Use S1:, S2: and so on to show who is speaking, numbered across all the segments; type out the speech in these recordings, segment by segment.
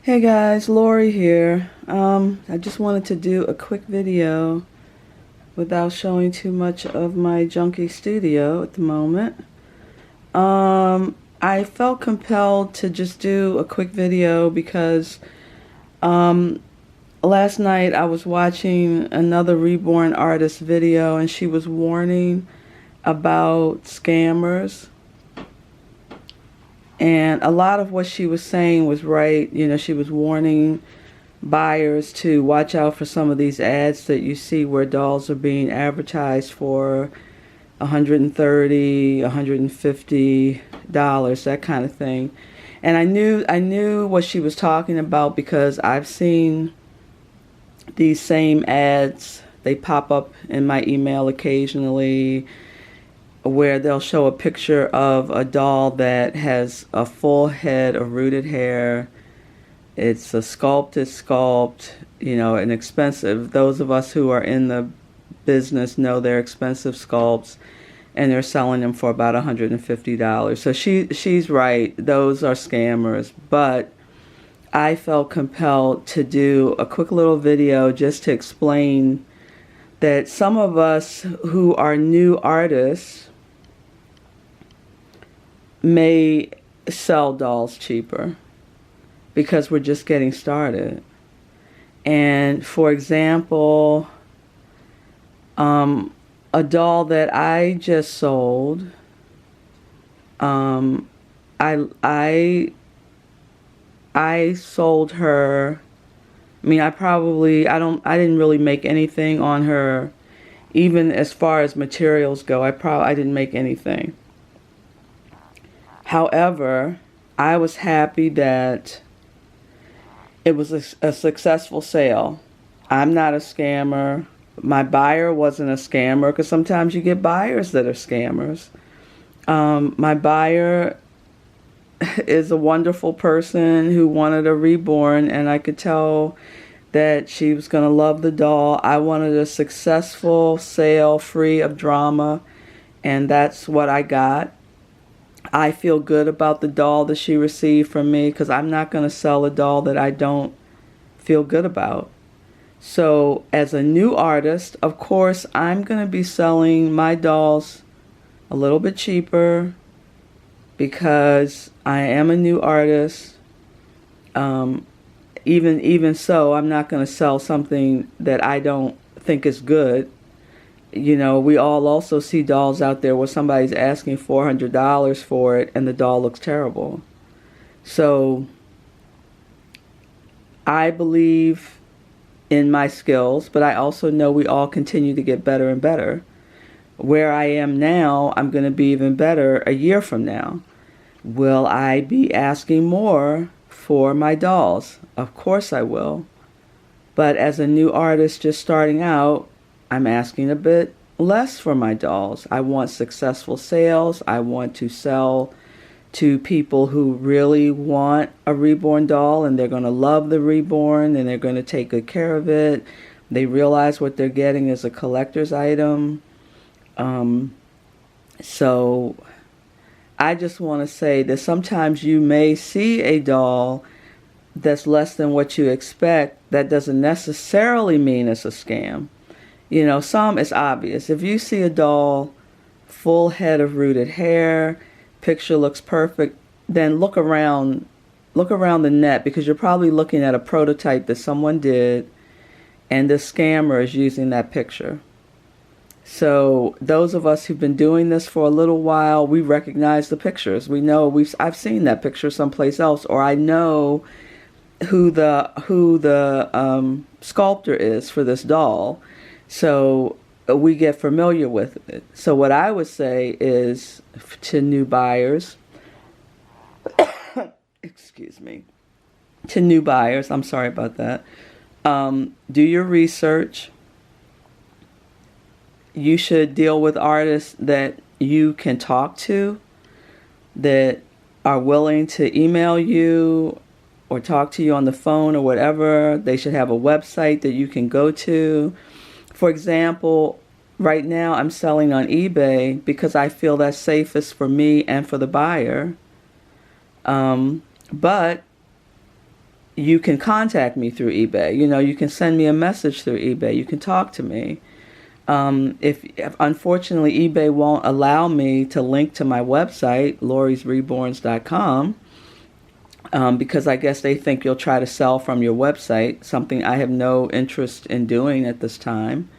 S1: Hey guys, Lori here. I just wanted to do a quick video without showing too much of my junky studio at the moment. I felt compelled to just do a quick video because last night I was watching another Reborn artist video and she was warning about scammers. And a lot of what she was saying was right. You know, she was warning buyers to watch out for some of these ads that you see where dolls are being advertised for $130, $150, that kind of thing. And I knew what she was talking about because I've seen these same ads. They pop up in my email occasionally, where they'll show a picture of a doll that has a full head of rooted hair. It's a sculpted sculpt, you know, an expensive. Those of us who are in the business know they're expensive sculpts, and they're selling them for about $150. So she's right. Those are scammers. But I felt compelled to do a quick little video just to explain that some of us who are new artists may sell dolls cheaper because we're just getting started. And for example, a doll that I just sold, I sold her. I mean, I didn't really make anything on her, even as far as materials go. I didn't make anything. However, I was happy that it was a successful sale. I'm not a scammer. My buyer wasn't a scammer, because sometimes you get buyers that are scammers. My buyer is a wonderful person who wanted a Reborn, and I could tell that she was going to love the doll. I wanted a successful sale free of drama, and that's what I got. I feel good about the doll that she received from me, because I'm not going to sell a doll that I don't feel good about. So as a new artist, of course, I'm going to be selling my dolls a little bit cheaper because I am a new artist. Even so, I'm not going to sell something that I don't think is good. You know, we all also see dolls out there where somebody's asking $400 for it and the doll looks terrible. So I believe in my skills, but I also know we all continue to get better and better. Where I am now, I'm going to be even better a year from now. Will I be asking more for my dolls? Of course I will. But as a new artist just starting out, I'm asking a bit less for my dolls. I want successful sales. I want to sell to people who really want a Reborn doll, and they're going to love the Reborn, and they're going to take good care of it. They realize what they're getting is a collector's item. So I just want to say that sometimes you may see a doll that's less than what you expect. That doesn't necessarily mean it's a scam. You know, some it's obvious. If you see a doll, full head of rooted hair, picture looks perfect, then look around the net, because you're probably looking at a prototype that someone did, and the scammer is using that picture. So those of us who've been doing this for a little while, we recognize the pictures. We know I've seen that picture someplace else, or I know who the sculptor is for this doll. So we get familiar with it. So what I would say is to new buyers, excuse me, to new buyers, I'm sorry about that, do your research. You should deal with artists that you can talk to, that are willing to email you or talk to you on the phone or whatever. They should have a website that you can go to. For example, right now I'm selling on eBay because I feel that's safest for me and for the buyer. But you can contact me through eBay. You can send me a message through eBay. You can talk to me. If unfortunately eBay won't allow me to link to my website, Lori'sReborns.com, because I guess they think you'll try to sell from your website, something I have no interest in doing at this time.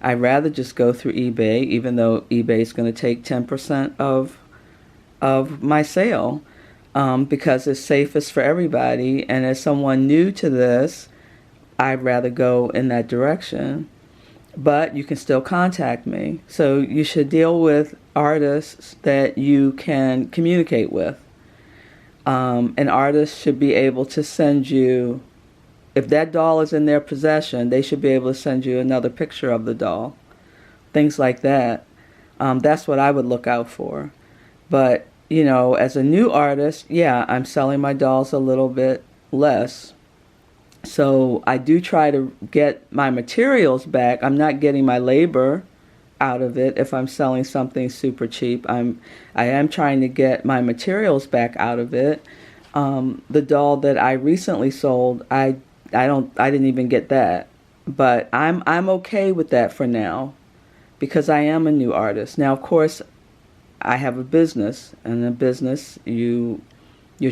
S1: I'd rather just go through eBay, even though eBay is going to take 10% of my sale, because it's safest for everybody. And as someone new to this, I'd rather go in that direction. But you can still contact me. So you should deal with artists that you can communicate with. An artist should be able to send you, if that doll is in their possession, they should be able to send you another picture of the doll. Things like that. That's what I would look out for. But, as a new artist, yeah, I'm selling my dolls a little bit less. So I do try to get my materials back. I'm not getting my labor out of it if I'm selling something super cheap. I am trying to get my materials back out of it. The doll that I recently sold, I didn't even get that. But I'm okay with that for now, because I am a new artist. Now, of course, I have a business, and in a business you're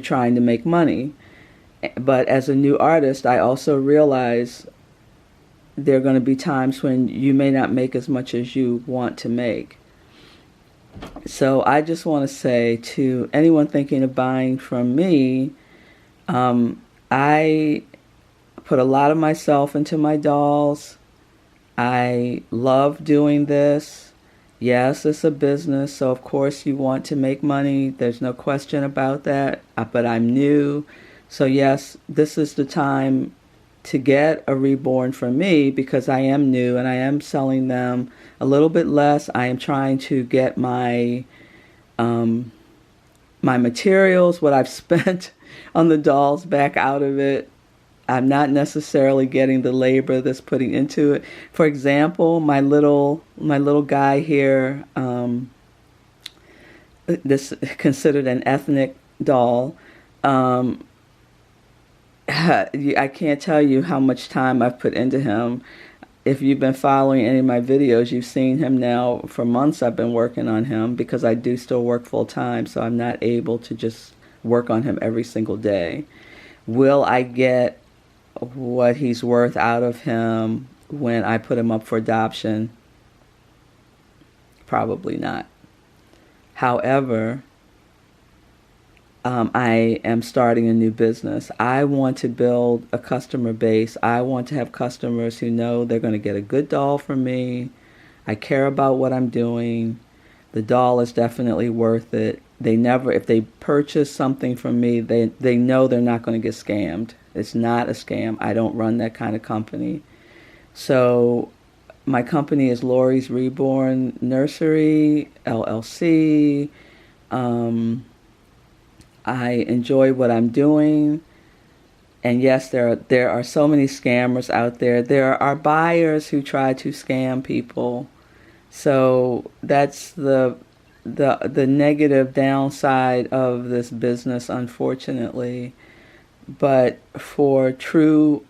S1: trying to make money. But as a new artist, I also realize there are going to be times when you may not make as much as you want to make. So I just want to say to anyone thinking of buying from me, I put a lot of myself into my dolls. I love doing this. Yes, it's a business, so of course you want to make money. There's no question about that. But I'm new. So yes, this is the time to get a Reborn from me, because I am new and I am selling them a little bit less. I am trying to get my my materials, what I've spent on the dolls, back out of it. I'm not necessarily getting the labor that's putting into it. For example, my little guy here, this is considered an ethnic doll. I can't tell you how much time I've put into him. If you've been following any of my videos, you've seen him now. For months I've been working on him, because I do still work full time, so I'm not able to just work on him every single day. Will I get what he's worth out of him when I put him up for adoption? Probably not. However, I am starting a new business. I want to build a customer base. I want to have customers who know they're going to get a good doll from me. I care about what I'm doing. The doll is definitely worth it. If they purchase something from me, they know they're not going to get scammed. It's not a scam. I don't run that kind of company. So my company is Lori's Reborn Nursery, LLC. I enjoy what I'm doing. And yes, there are so many scammers out there. There are buyers who try to scam people. So that's the negative downside of this business, unfortunately. But for true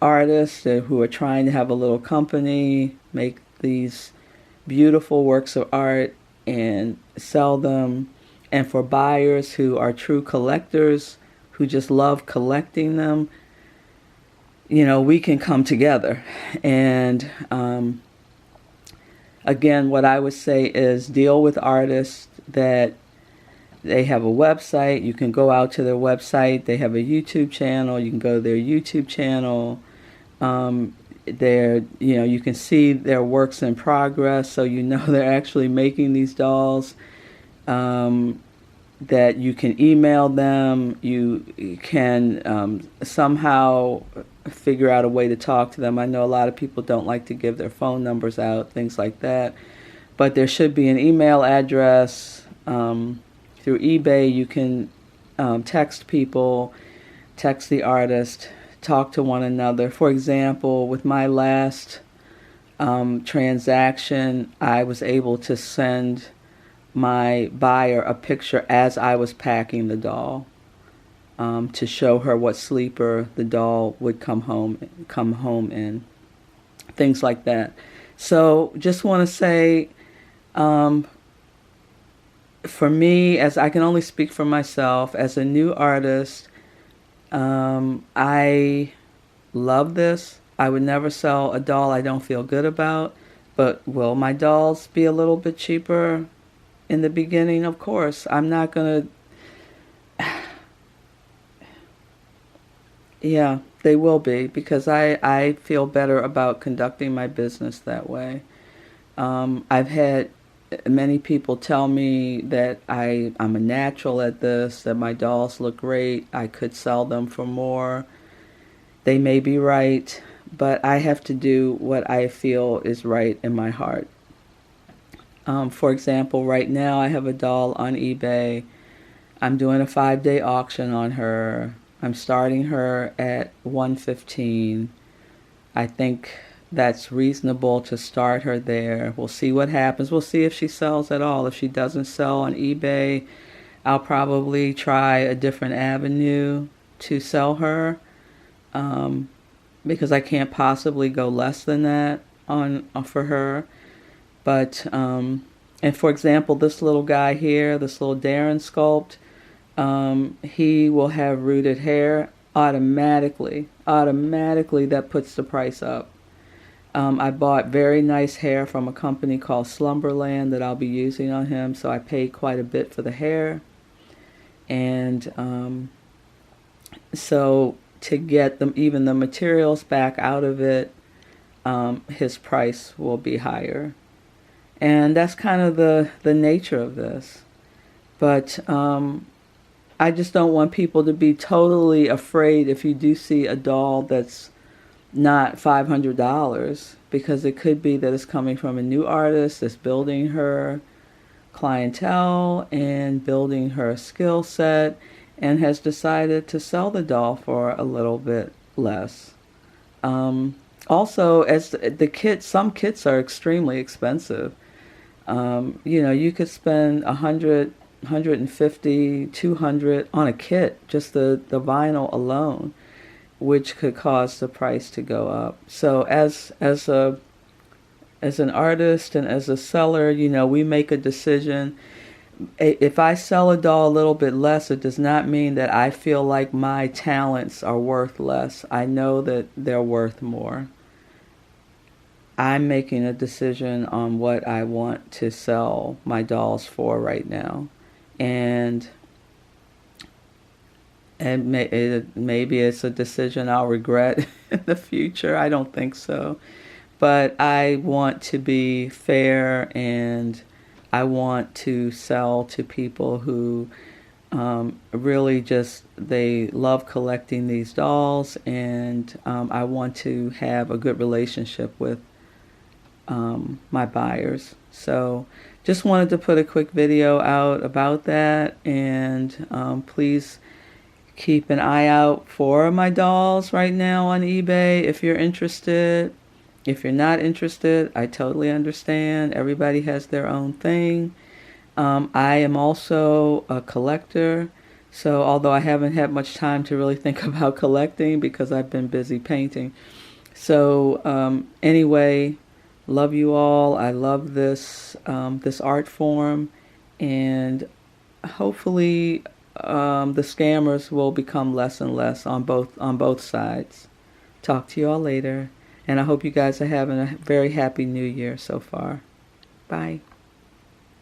S1: artists who are trying to have a little company, make these beautiful works of art and sell them, and for buyers who are true collectors, who just love collecting them, we can come together. And again, what I would say is deal with artists that they have a website. You can go out to their website. They have a YouTube channel. You can go to their YouTube channel. You can see their works in progress, so they're actually making these dolls. That you can email them. You can somehow figure out a way to talk to them. I know a lot of people don't like to give their phone numbers out, things like that. But there should be an email address. Through eBay, you can text people, text the artist, talk to one another. For example, with my last transaction, I was able to send my buyer a picture as I was packing the doll. to show her what sleeper the doll would come home in, things like that. So just want to say, for me, as I can only speak for myself, as a new artist, I love this. I would never sell a doll I don't feel good about, but will my dolls be a little bit cheaper in the beginning? Of course. I'm not going to... Yeah, they will be, because I feel better about conducting my business that way. I've had many people tell me that I'm a natural at this, that my dolls look great, I could sell them for more. They may be right, but I have to do what I feel is right in my heart. For example, right now I have a doll on eBay. I'm doing a 5-day auction on her. I'm starting her at $115. I think that's reasonable to start her there. We'll see what happens. We'll see if she sells at all. If she doesn't sell on eBay, I'll probably try a different avenue to sell her, because I can't possibly go less than that for her. But and for example, this little guy here, this little Darren sculpt, he will have rooted hair automatically. Automatically, that puts the price up. I bought very nice hair from a company called Slumberland that I'll be using on him, so I paid quite a bit for the hair. And so to get even the materials back out of it, his price will be higher. And that's kind of the nature of this. But I just don't want people to be totally afraid if you do see a doll that's not $500, because it could be that it's coming from a new artist that's building her clientele and building her skill set and has decided to sell the doll for a little bit less. Also, as the kits, some kits are extremely expensive. You could spend $100, $150, $200 on a kit, just the vinyl alone, which could cause the price to go up. So as an artist and as a seller, we make a decision. If I sell a doll a little bit less, it does not mean that I feel like my talents are worth less. I know that they're worth more. I'm making a decision on what I want to sell my dolls for right now. And maybe it's a decision I'll regret in the future. I don't think so. But I want to be fair, and I want to sell to people who really they love collecting these dolls, and I want to have a good relationship with my buyers. So just wanted to put a quick video out about that, and please keep an eye out for my dolls right now on eBay if you're interested. If you're not interested, I totally understand. Everybody has their own thing. I am also a collector, so although I haven't had much time to really think about collecting because I've been busy painting. So anyway, love you all. I love this art form, and hopefully the scammers will become less and less on both sides. Talk to you all later, and I hope you guys are having a very happy new year so far. Bye.